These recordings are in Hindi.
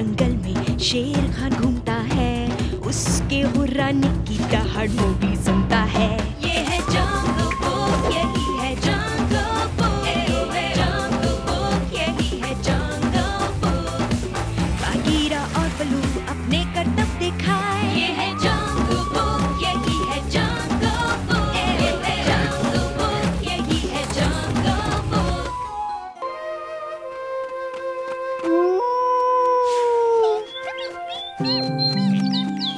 जंगल में शेर खान घूमता है, उसके हुर्राने की दहाड़ वो भी सुनता है। ये है जंगल बुक, यही है जंगल बुक, जंगल बुक, यही है जंगल बुक। बागीरा और बलू अपने करतब दिखाए, ये है जंगल बुक, यही है जंगल बुक, जंगल बुक, यही है जंगल बुक।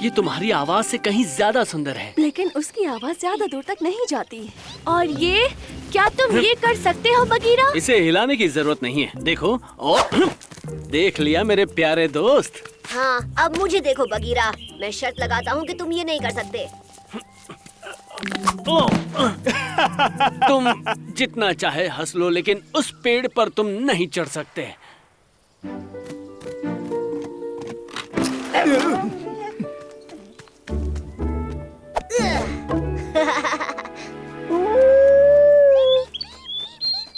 ये तुम्हारी आवाज से कहीं ज्यादा सुंदर है। लेकिन उसकी आवाज ज्यादा दूर तक नहीं जाती। और ये क्या तुम ये कर सकते हो बगीरा? इसे हिलाने की जरूरत नहीं है। देखो और देख लिया मेरे प्यारे दोस्त। हाँ, अब मुझे देखो बगीरा, मैं शर्त लगाता हूँ कि तुम ये नहीं कर सकते। तुम जितना चाहे हंस लो, लेकिन उस पेड़ पर तुम नहीं चढ़ सकते।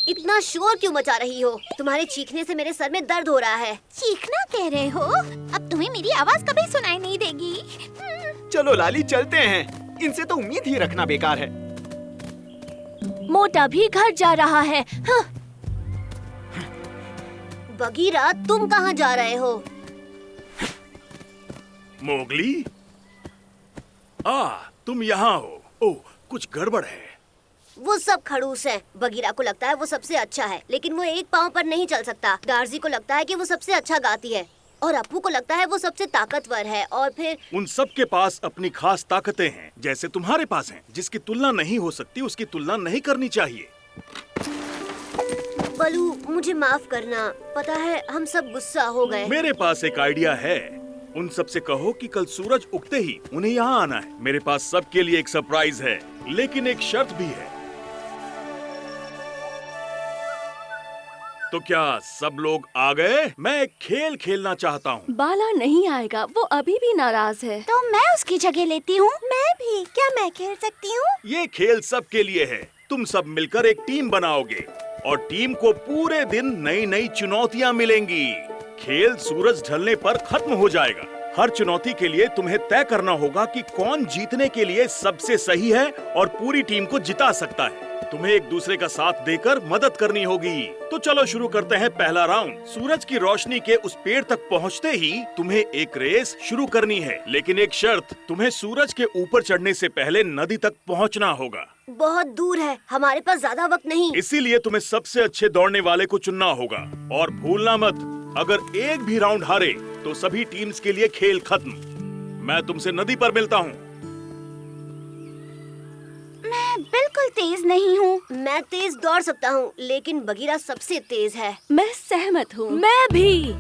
इतना शोर क्यों मचा रही हो? तुम्हारे चीखने से मेरे सर में दर्द हो रहा है। चीखना कह रहे हो? अब तुम्हें मेरी आवाज कभी सुनाई नहीं देगी। चलो लाली चलते हैं, इनसे तो उम्मीद ही रखना बेकार है। मोटा भी घर जा रहा है। हाँ। बगीरा, तुम कहाँ जा रहे हो? मोगली, तुम यहाँ हो। ओह, कुछ गड़बड़ है। वो सब खड़ूस है। बगीरा को लगता है वो सबसे अच्छा है, लेकिन वो एक पाँव पर नहीं चल सकता। डार्जी को लगता है कि वो सबसे अच्छा गाती है, और अपू को लगता है वो सबसे ताकतवर है। और फिर उन सब के पास अपनी खास ताकतें हैं, जैसे तुम्हारे पास हैं। जिसकी तुलना नहीं हो सकती उसकी तुलना नहीं करनी चाहिए। बलू, मुझे माफ करना। पता है हम सब गुस्सा हो गए। मेरे पास एक आइडिया है। उन सब से कहो कि कल सूरज उगते ही उन्हें यहाँ आना है। मेरे पास सबके लिए एक सरप्राइज है, लेकिन एक शर्त भी है। तो क्या सब लोग आ गए? मैं एक खेल खेलना चाहता हूँ। बाला नहीं आएगा, वो अभी भी नाराज है। तो मैं उसकी जगह लेती हूँ। मैं भी। क्या मैं खेल सकती हूँ? ये खेल सबके लिए है। तुम सब मिलकर एक टीम बनाओगे और टीम को पूरे दिन नई नई चुनौतियाँ मिलेंगी। खेल सूरज ढलने पर खत्म हो जाएगा। हर चुनौती के लिए तुम्हें तय करना होगा कि कौन जीतने के लिए सबसे सही है और पूरी टीम को जिता सकता है। तुम्हें एक दूसरे का साथ देकर मदद करनी होगी। तो चलो शुरू करते हैं पहला राउंड। सूरज की रोशनी के उस पेड़ तक पहुंचते ही तुम्हें एक रेस शुरू करनी है, लेकिन एक शर्त, तुम्हें सूरज के ऊपर चढ़ने से पहले नदी तक पहुंचना होगा। बहुत दूर है, हमारे पास ज्यादा वक्त नहीं। इसीलिए तुम्हें सबसे अच्छे दौड़ने वाले को चुनना होगा। और भूलना मत, अगर एक भी राउंड हारे तो सभी टीम्स के लिए खेल खत्म। मैं तुमसे नदी पर मिलता हूँ। मैं बिल्कुल तेज नहीं हूँ। मैं तेज दौड़ सकता हूँ, लेकिन बगीरा सबसे तेज है। मैं सहमत हूँ। मैं भी।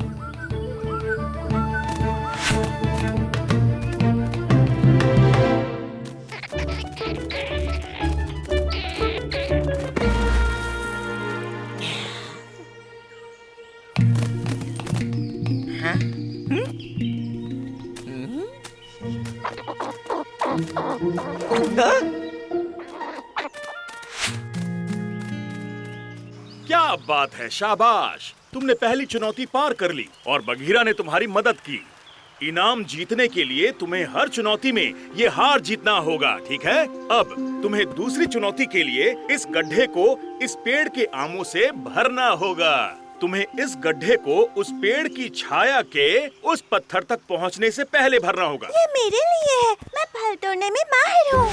क्या बात है, शाबाश। तुमने पहली चुनौती पार कर ली और बगीरा ने तुम्हारी मदद की। इनाम जीतने के लिए तुम्हें हर चुनौती में ये हार जीतना होगा, ठीक है? अब तुम्हें दूसरी चुनौती के लिए इस गड्ढे को इस पेड़ के आमों से भरना होगा। तुम्हें इस गड्ढे को उस पेड़ की छाया के उस पत्थर तक पहुंचने से पहले भरना होगा। ये मेरे लिए है। मैं फल तोड़ने में माहिर हूँ।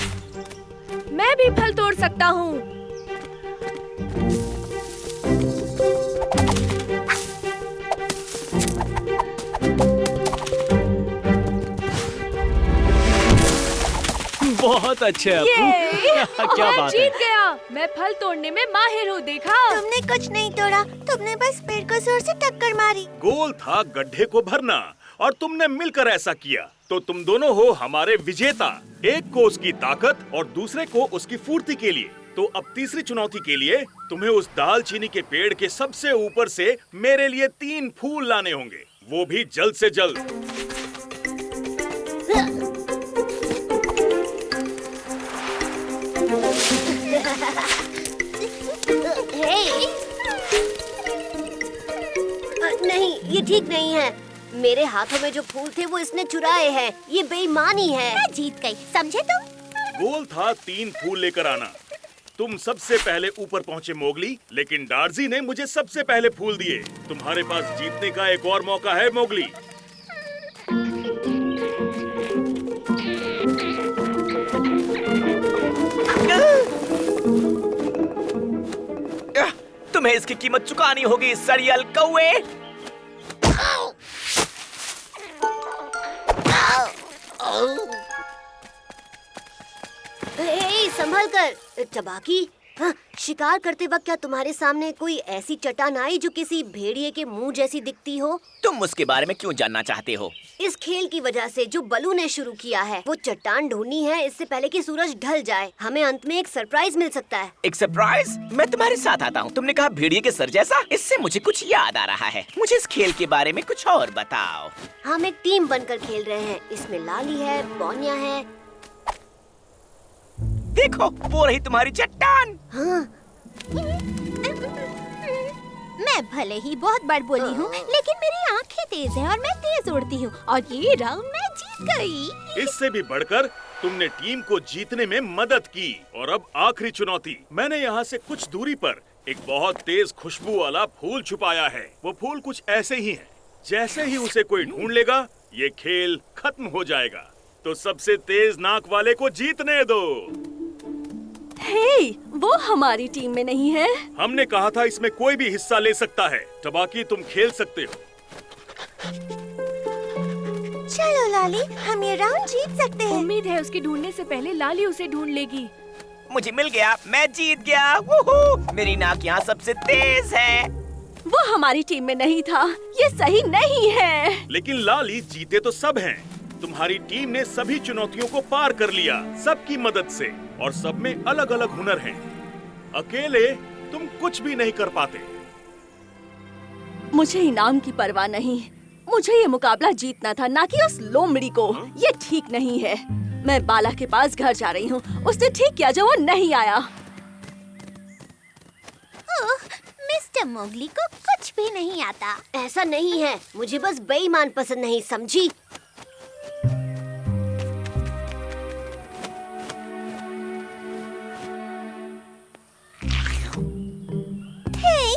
मैं भी फल तोड़ सकता हूँ। बहुत अच्छे अपू। क्या मैं बात है। जीत गया। मैं फल तोड़ने में माहिर हूँ, देखा? तुमने कुछ नहीं तोड़ा, तुमने बस पेड़ को जोर से टक्कर मारी। गोल था गड्ढे को भरना और तुमने मिलकर ऐसा किया। तो तुम दोनों हो हमारे विजेता। एक को उसकी ताकत और दूसरे को उसकी फुर्ती के लिए। तो अब तीसरी चुनौती के लिए तुम्हें उस दालचीनी के पेड़ के सबसे ऊपर से मेरे लिए 3 फूल लाने होंगे, वो भी जल्द से जल्द। नहीं, ये ठीक नहीं है। मेरे हाथों में जो फूल थे वो इसने चुराए हैं। ये बेईमानी है। मैं जीत गई, समझे तुम? गोल था 3 फूल लेकर आना। तुम सबसे पहले ऊपर पहुँचे मोगली, लेकिन डार्जी ने मुझे सबसे पहले फूल दिए। तुम्हारे पास जीतने का एक और मौका है मोगली। तुम्हें इसकी कीमत चुकानी होगी, सड़ियल कौवे। संभल कर टबाकी। हाँ, शिकार करते वक्त क्या तुम्हारे सामने कोई ऐसी चट्टान आई जो किसी भेड़िए के मुंह जैसी दिखती हो? तुम उसके बारे में क्यों जानना चाहते हो? इस खेल की वजह से जो बलू ने शुरू किया है, वो चट्टान ढूंढनी है इससे पहले कि सूरज ढल जाए। हमें अंत में एक सरप्राइज मिल सकता है। एक सरप्राइज? मैं तुम्हारे साथ आता हूँ। तुमने कहा भेड़िए के सर जैसा? इससे मुझे कुछ याद आ रहा है। मुझे इस खेल के बारे में कुछ और बताओ। हम एक टीम बनकर खेल रहे हैं। इसमें लाली है, पौनिया है। देखो, वो रही तुम्हारी चट्टान। हाँ। मैं भले ही बहुत बड़ बोली हूँ, लेकिन मेरी आंखें तेज हैं और मैं तेज उड़ती हूँ और ये राउंड मैं जीत गई। इससे भी बढ़कर तुमने टीम को जीतने में मदद की। और अब आखिरी चुनौती। मैंने यहाँ से कुछ दूरी पर एक बहुत तेज खुशबू वाला फूल छुपाया है। वो फूल कुछ ऐसे ही है। जैसे ही उसे कोई ढूंढ लेगा, ये खेल खत्म हो जाएगा। तो सबसे तेज नाक वाले को जीतने दो। हे, वो हमारी टीम में नहीं है। हमने कहा था इसमें कोई भी हिस्सा ले सकता है। टबाकी, तुम खेल सकते हो। चलो लाली, हम ये राउंड जीत सकते हैं। उम्मीद है उसके ढूंढने से पहले लाली उसे ढूंढ लेगी। मुझे मिल गया, मैं जीत गया। वूहू! मेरी नाक यहाँ सबसे तेज है। वो हमारी टीम में नहीं था। ये सही नहीं है। लेकिन लाली, जीते तो सब हैं। तुम्हारी टीम ने सभी चुनौतियों को पार कर लिया, सबकी मदद से, और सब में अलग अलग हुनर हैं। अकेले तुम कुछ भी नहीं कर पाते। मुझे इनाम की परवाह नहीं। मुझे ये मुकाबला जीतना था, ना कि उस लोमड़ी को। ये ठीक नहीं है। मैं बाला के पास घर जा रही हूँ। उसने ठीक किया जो वो नहीं आया। ओह, मिस्टर मोगली को कुछ भी नहीं आता। ऐसा नहीं है, मुझे बस बेईमान पसंद नहीं, समझी?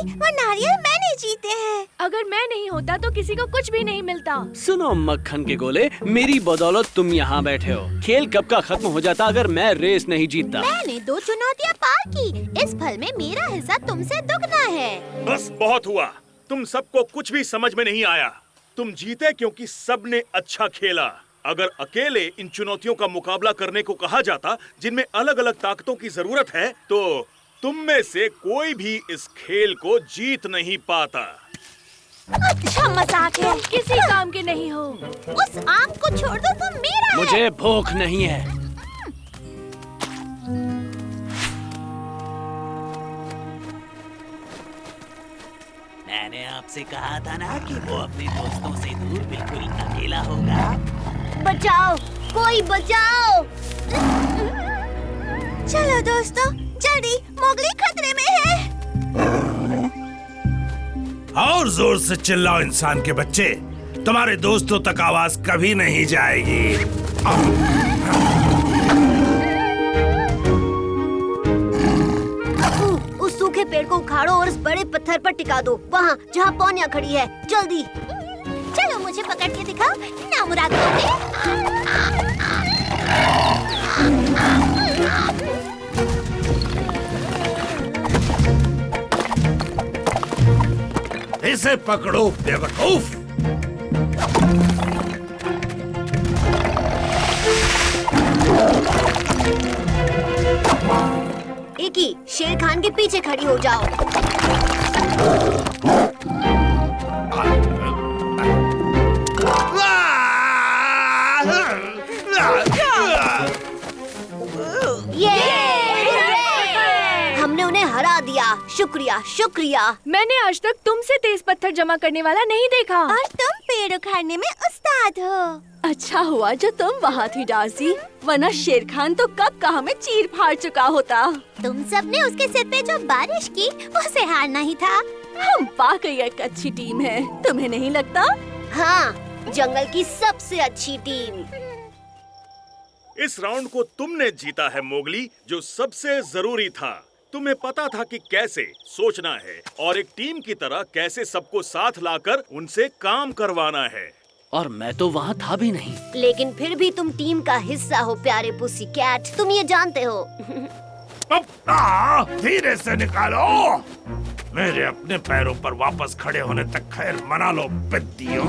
वो नारियल मैंने जीते हैं। अगर मैं नहीं होता तो किसी को कुछ भी नहीं मिलता। सुनो मक्खन के गोले, मेरी बदौलत तुम यहाँ बैठे हो। खेल कब का खत्म हो जाता अगर मैं रेस नहीं जीतता। मैंने 2 चुनौतियाँ पार की। इस फल में मेरा हिस्सा तुमसे दुगना है। बस बहुत हुआ। तुम सबको कुछ भी समझ में नहीं आया। तुम जीते क्योंकि सबने अच्छा खेला। अगर अकेले इन चुनौतियों का मुकाबला करने को कहा जाता, जिनमें अलग अलग ताकतों की जरूरत है, तो तुम में से कोई भी इस खेल को जीत नहीं पाता। अच्छा मजाक है। किसी काम के नहीं हो। उस आम को छोड़ दो, वो मेरा है। मुझे भूख नहीं है। मैंने आपसे कहा था ना कि वो अपने दोस्तों से दूर बिल्कुल अकेला होगा। बचाओ, कोई बचाओ। चलो दोस्तों, जल्दी, मोगली खतरे में है। और जोर से चिल्लाओ इंसान के बच्चे। तुम्हारे दोस्तों तक आवाज कभी नहीं जाएगी। उस सूखे पेड़ को उखाड़ो और उस बड़े पत्थर पर टिका दो, वहाँ जहाँ पौनिया खड़ी है। जल्दी। चलो मुझे पकड़ के दिखाओ, नामुराद कौवे। इसे पकड़ो बेवकूफ। एक ही शेर खान के पीछे खड़ी हो जाओ। हमने उन्हें हरा दिया। शुक्रिया, शुक्रिया। मैंने आज तक तुमसे तेज पत्थर जमा करने वाला नहीं देखा। और तुम पेड़ उखाड़ने में उस्ताद हो। अच्छा हुआ जो तुम वहाँ थी डार्सी, वरना शेर खान तो कब का हमें चीर फाड़ चुका होता। तुम सबने उसके सिर पे जो बारिश की, उसे हारना ही था। हम वाकई एक अच्छी टीम है, तुम्हें नहीं लगता? हाँ, जंगल की सबसे अच्छी टीम। इस राउंड को तुमने जीता है मोगली, जो सबसे जरूरी था। तुम्हें पता था कि कैसे सोचना है और एक टीम की तरह कैसे सबको साथ लाकर उनसे काम करवाना है। और मैं तो वहाँ था भी नहीं। लेकिन फिर भी तुम टीम का हिस्सा हो प्यारे पुसी कैट, तुम ये जानते हो। धीरे से निकालो। मेरे अपने पैरों पर वापस खड़े होने तक खैर मना लो बिद्दियों।